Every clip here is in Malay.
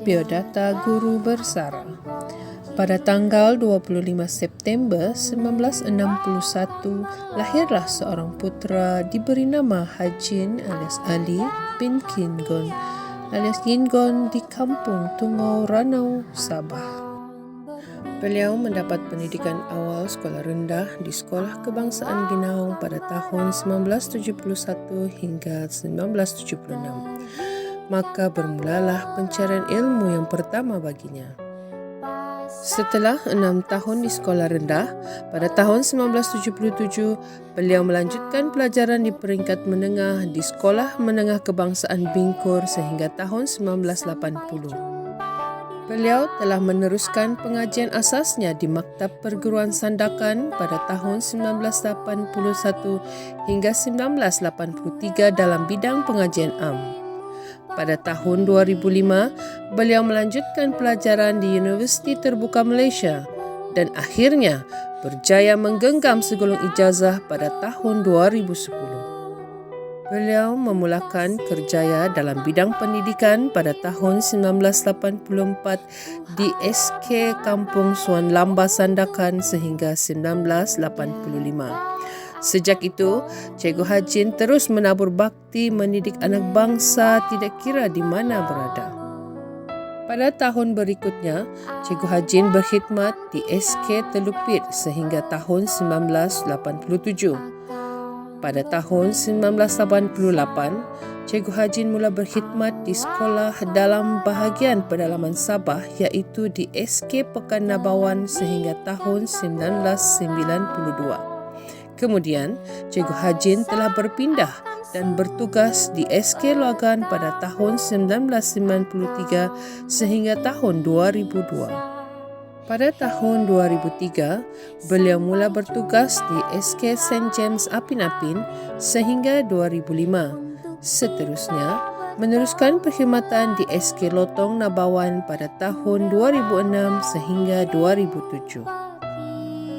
Biodata Guru Bersara. Pada tanggal 25 September 1961, lahirlah seorang putera diberi nama Hajin alias Ali bin Kingon alias Yingon di kampung Tungau Ranau, Sabah. Beliau mendapat pendidikan awal sekolah rendah di Sekolah Kebangsaan Binaung pada tahun 1971 hingga 1976. Maka bermulalah pencarian ilmu yang pertama baginya. Setelah 6 tahun di sekolah rendah, pada tahun 1977, beliau melanjutkan pelajaran di peringkat menengah di Sekolah Menengah Kebangsaan Bingkur sehingga tahun 1980. Beliau telah meneruskan pengajian asasnya di Maktab Perguruan Sandakan pada tahun 1981 hingga 1983 dalam bidang pengajian am. Pada tahun 2005, beliau melanjutkan pelajaran di Universiti Terbuka Malaysia dan akhirnya berjaya menggenggam segulung ijazah pada tahun 2010. Beliau memulakan kerjaya dalam bidang pendidikan pada tahun 1984 di SK Kampung Suan Lamba Sandakan sehingga 1985. Sejak itu, Cikgu Hajin terus menabur bakti mendidik anak bangsa tidak kira di mana berada. Pada tahun berikutnya, Cikgu Hajin berkhidmat di SK Telupit sehingga tahun 1987. Pada tahun 1988, Cikgu Hajin mula berkhidmat di sekolah dalam bahagian pedalaman Sabah iaitu di SK Pekan Nabawan sehingga tahun 1992. Kemudian, Cikgu Hajin telah berpindah dan bertugas di SK Luagan pada tahun 1993 sehingga tahun 2002. Pada tahun 2003, beliau mula bertugas di SK St. James Apin Apin sehingga 2005. Seterusnya, meneruskan perkhidmatan di SK Lotong Nabawan pada tahun 2006 sehingga 2007.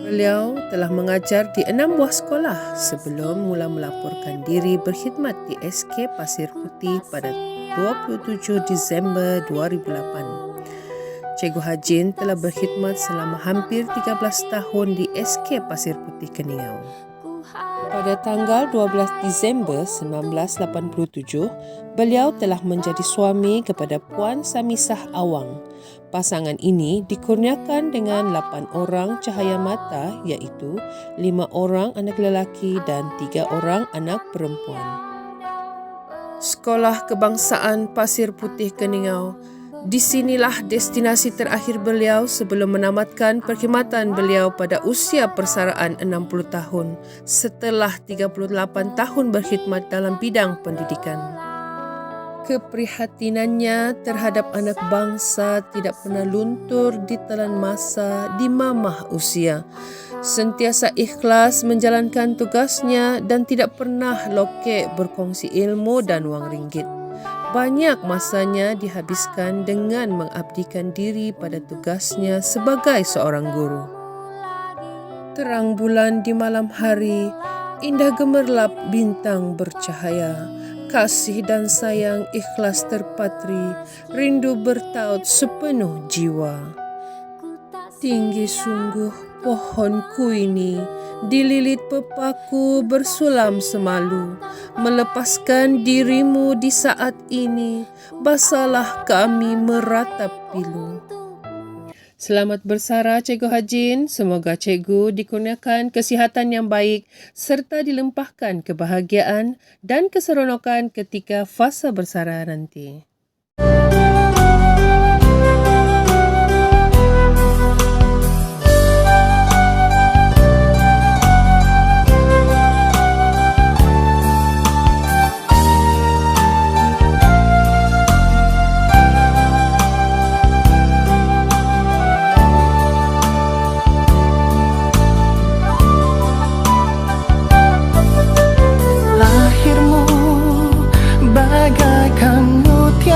Beliau telah mengajar di 6 buah sekolah sebelum mula melaporkan diri berkhidmat di SK Pasir Putih pada 27 Disember 2008. Cikgu Hajin telah berkhidmat selama hampir 13 tahun di SK Pasir Putih Keningau. Pada tanggal 12 Disember 1987, beliau telah menjadi suami kepada Puan Samisah Awang. Pasangan ini dikurniakan dengan 8 orang cahaya mata iaitu 5 orang anak lelaki dan 3 orang anak perempuan. Sekolah Kebangsaan Pasir Putih Keningau. Di sinilah destinasi terakhir beliau sebelum menamatkan perkhidmatan beliau pada usia persaraan 60 tahun setelah 38 tahun berkhidmat dalam bidang pendidikan. Keprihatinannya terhadap anak bangsa tidak pernah luntur di telan masa di mamah usia. Sentiasa ikhlas menjalankan tugasnya dan tidak pernah lokek berkongsi ilmu dan wang ringgit. Banyak masanya dihabiskan dengan mengabdikan diri pada tugasnya sebagai seorang guru. Terang bulan di malam hari, indah gemerlap bintang bercahaya. Kasih dan sayang ikhlas terpatri, rindu bertaut sepenuh jiwa. Tinggi sungguh pohonku ini, dililit pepaku bersulam semalu. Melepaskan dirimu di saat ini, basalah kami meratap pilu. Selamat bersara Cikgu Hajin. Semoga Cikgu dikurniakan kesihatan yang baik serta dilimpahkan kebahagiaan dan keseronokan ketika fasa bersara nanti. Bagaikan mutiara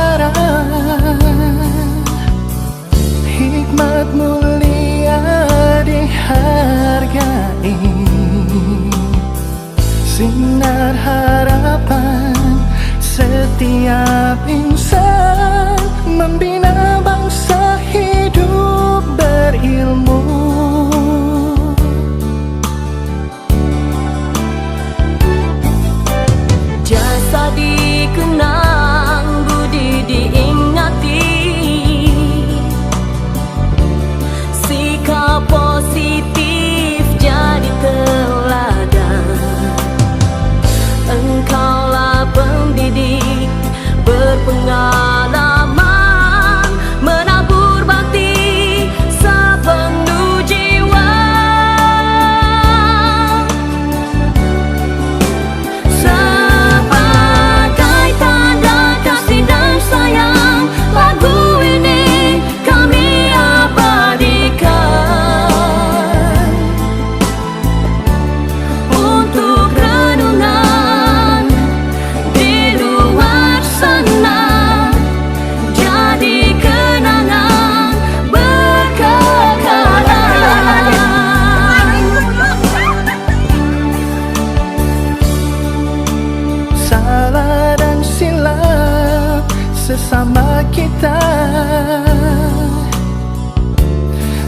sesama kita.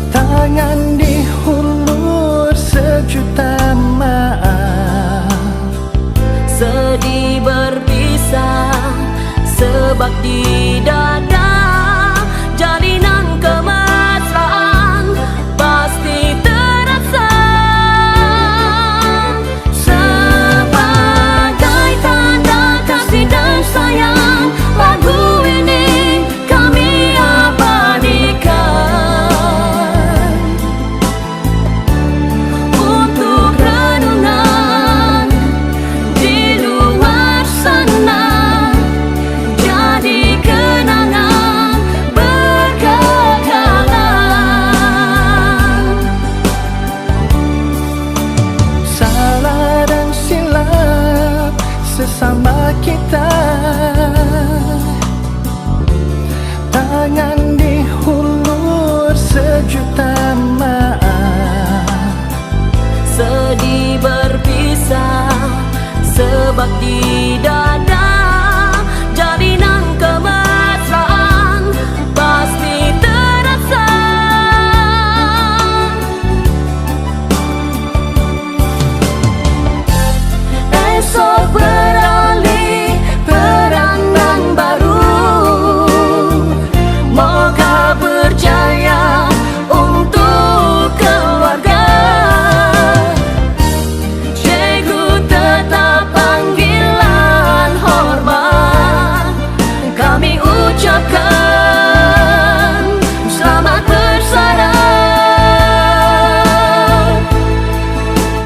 Tangan dihulur sejuta maaf. Sedih berpisah sebab di dada jalinan kemesraan pasti terasa. Sebagai tanda kasih dan sayang, lagu ini kami abadikan untuk renungan di luar sana, jadi kenangan berkekalan. Salah dan silap sesama kita. Tangan dihulur sejuta maaf. Sedih berpisah sebab di